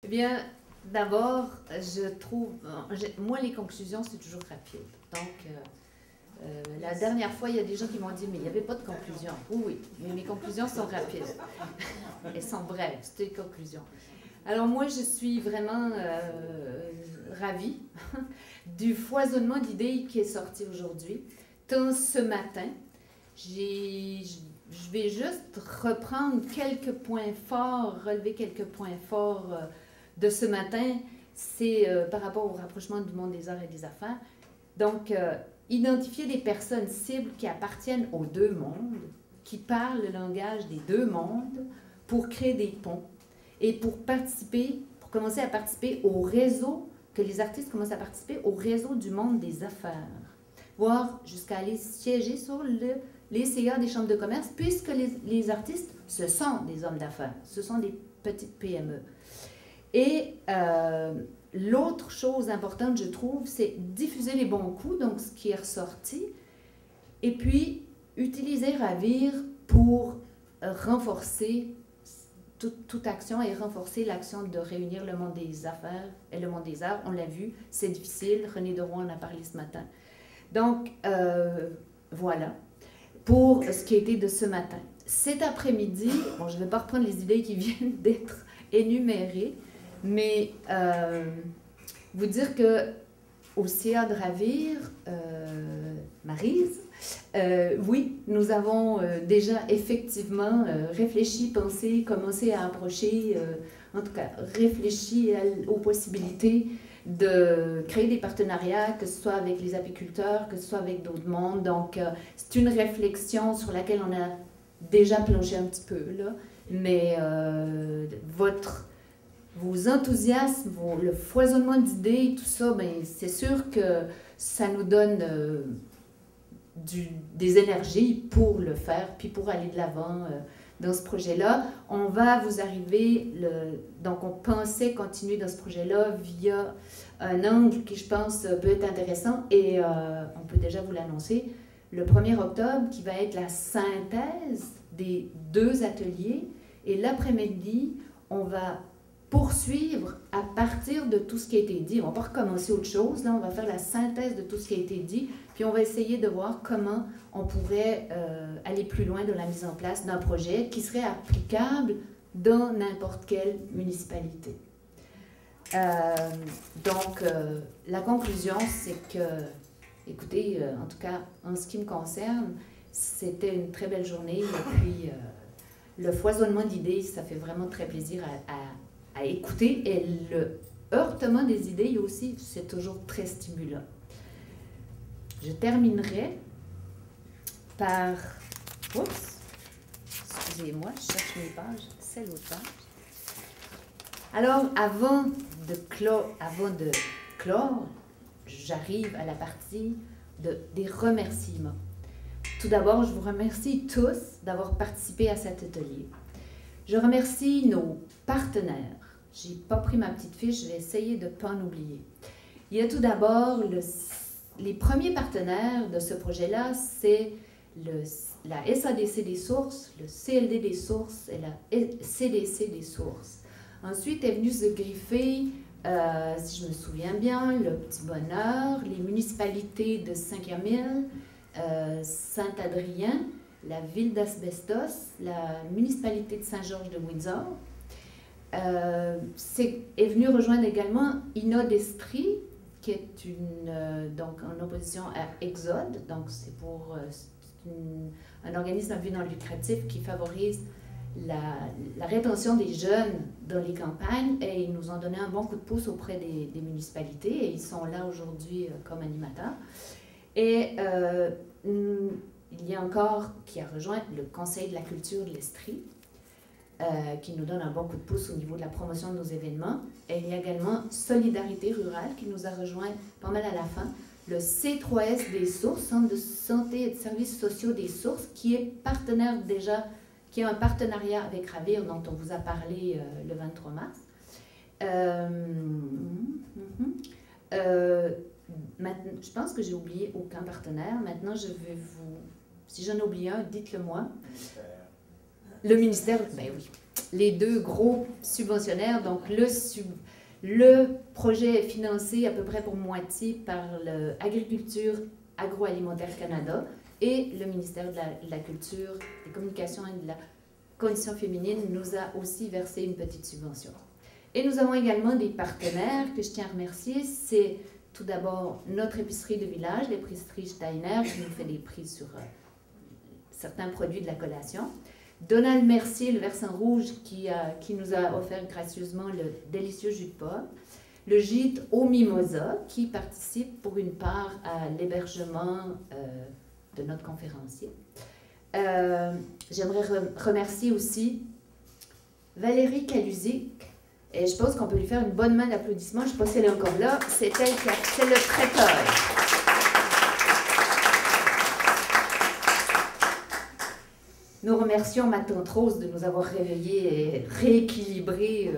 Eh bien, d'abord, je trouve, moi, les conclusions, c'est toujours rapide. Donc, la dernière fois, il y a des gens qui m'ont dit, mais il n'y avait pas de conclusion. Oui, oui, mais mes conclusions sont rapides. Elles sont brèves, c'est des conclusions. Alors, moi, je suis vraiment ravie du foisonnement d'idées qui est sorti aujourd'hui. Tant ce matin, je vais juste reprendre quelques points forts, relever quelques points forts de ce matin. C'est par rapport au rapprochement du monde des arts et des affaires. Donc, identifier des personnes cibles qui appartiennent aux deux mondes, qui parlent le langage des deux mondes pour créer des ponts et pour participer, pour commencer à participer au réseau, que les artistes commencent à participer au réseau du monde des affaires, voire jusqu'à aller siéger sur les CA des chambres de commerce, puisque les artistes, ce sont des hommes d'affaires, ce sont des petites PME. Et l'autre chose importante, je trouve, c'est diffuser les bons coups, donc ce qui est ressorti, et puis utiliser Ravir pour renforcer toute action et renforcer l'action de réunir le monde des affaires et le monde des arts. On l'a vu, c'est difficile. René Deroy en a parlé ce matin. Donc, voilà, pour ce qui a été de ce matin. Cet après-midi, bon, je ne vais pas reprendre les idées qui viennent d'être énumérées, mais vous dire que au CA de Ravir, Maryse, oui, nous avons déjà effectivement réfléchi, pensé, commencé à approcher, en tout cas réfléchi aux possibilités de créer des partenariats, que ce soit avec les apiculteurs, que ce soit avec d'autres mondes. Donc, c'est une réflexion sur laquelle on a déjà plongé un petit peu, là. Mais vos enthousiasmes, le foisonnement d'idées, tout ça, ben, c'est sûr que ça nous donne des énergies pour le faire, puis pour aller de l'avant dans ce projet-là. On va vous arriver, donc on pensait continuer dans ce projet-là via un angle qui, je pense, peut être intéressant, et on peut déjà vous l'annoncer, le 1er octobre, qui va être la synthèse des deux ateliers, et l'après-midi, on va poursuivre à partir de tout ce qui a été dit. On va pas recommencer autre chose, là, on va faire la synthèse de tout ce qui a été dit, puis on va essayer de voir comment on pourrait aller plus loin dans la mise en place d'un projet qui serait applicable dans n'importe quelle municipalité. Donc, la conclusion, c'est que, écoutez, en tout cas, en ce qui me concerne, c'était une très belle journée, et puis le foisonnement d'idées, ça fait vraiment très plaisir à écouter, et le heurtement des idées aussi, c'est toujours très stimulant. Je terminerai par... Oups! Excusez-moi, je cherche mes pages. C'est l'autre page. Alors, avant de clore, j'arrive à la partie des remerciements. Tout d'abord, je vous remercie tous d'avoir participé à cet atelier. Je remercie nos partenaires. Je n'ai pas pris ma petite fiche, je vais essayer de ne pas en oublier. Il y a tout d'abord les premiers partenaires de ce projet-là, c'est la SADC des sources, le CLD des sources et la CDC des sources. Ensuite est venu se griffer, si je me souviens bien, le Petit Bonheur, les municipalités de Saint-Camille, Saint-Adrien, la ville d'Asbestos, la municipalité de Saint-Georges-de-Windsor. Est venu rejoindre également Inodestri, qui est donc en opposition à Exode. Donc, c'est un organisme à but non lucratif qui favorise la rétention des jeunes dans les campagnes, et ils nous ont donné un bon coup de pouce auprès des municipalités, et ils sont là aujourd'hui comme animateurs. Et il y a encore qui a rejoint le Conseil de la culture de l'Estrie, qui nous donne un bon coup de pouce au niveau de la promotion de nos événements. Et il y a également Solidarité rurale qui nous a rejoint pas mal à la fin, le C3S des sources, Centre de santé et de services sociaux des sources, qui est partenaire déjà, qui a un partenariat avec Ravir, dont on vous a parlé le 23 mars. Maintenant, je pense que j'ai oublié aucun partenaire. Maintenant, je vais vous... Si j'en ai oublié un, dites-le moi. Le ministère, ben oui, les deux gros subventionnaires, donc le projet est financé à peu près pour moitié par l'Agriculture Agroalimentaire Canada et le ministère de la Culture, des Communications et de la Condition féminine nous a aussi versé une petite subvention. Et nous avons également des partenaires que je tiens à remercier. C'est tout d'abord notre épicerie de village, l'épicerie Steiner, qui nous fait des prix sur certains produits de la collation. Donald Mercier, le Versant Rouge, qui nous a offert gracieusement le délicieux jus de pomme. Le gîte au Mimosa, qui participe pour une part à l'hébergement de notre conférencier. J'aimerais remercier aussi Valérie Calusic, et je pense qu'on peut lui faire une bonne main d'applaudissement. Je ne sais pas si elle est encore là. C'est elle qui a fait le traiteur. Nous remercions ma tante Rose de nous avoir réveillés et rééquilibré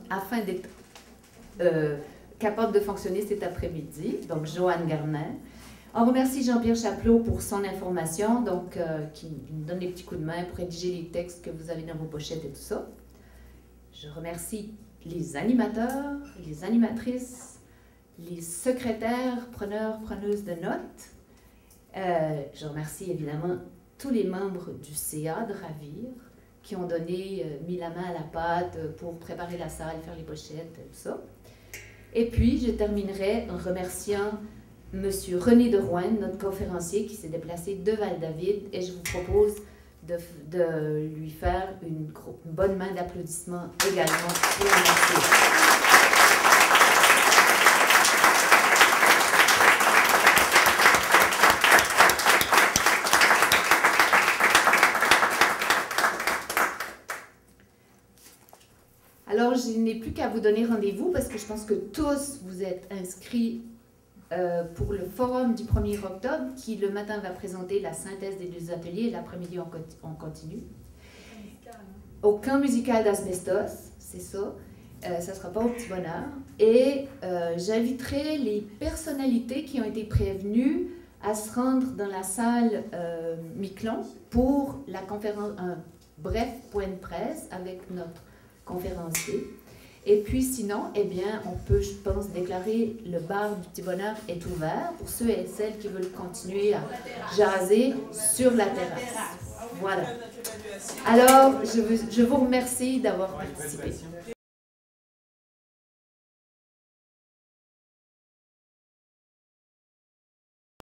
afin d'être capable de fonctionner cet après-midi. Donc, Joanne Garnin. On remercie Jean-Pierre Chapelot pour son information, donc qui nous donne des petits coups de main pour rédiger les textes que vous avez dans vos pochettes et tout ça. Je remercie les animateurs, les animatrices, les secrétaires, preneurs, preneuses de notes. Je remercie évidemment tous les membres du CA de Ravir qui ont mis la main à la pâte pour préparer la salle, faire les pochettes, tout ça. Et puis, je terminerai en remerciant M. René de Rouen, notre conférencier qui s'est déplacé de Val-David, et je vous propose de lui faire une bonne main d'applaudissements également pour le remercier. Alors, je n'ai plus qu'à vous donner rendez-vous parce que je pense que tous vous êtes inscrits pour le forum du 1er octobre qui, le matin, va présenter la synthèse des deux ateliers et l'après-midi, on continue. Au camp musical d'Asbestos, c'est ça. Ça ne sera pas au Petit Bonheur. Et j'inviterai les personnalités qui ont été prévenues à se rendre dans la salle Miquelon pour la conférence, un bref point de presse avec notre conférencier. Et puis sinon, eh bien, on peut, je pense, déclarer le bar du Petit Bonheur est ouvert pour ceux et celles qui veulent continuer à jaser sur la terrasse. Voilà. Alors, je vous remercie d'avoir participé.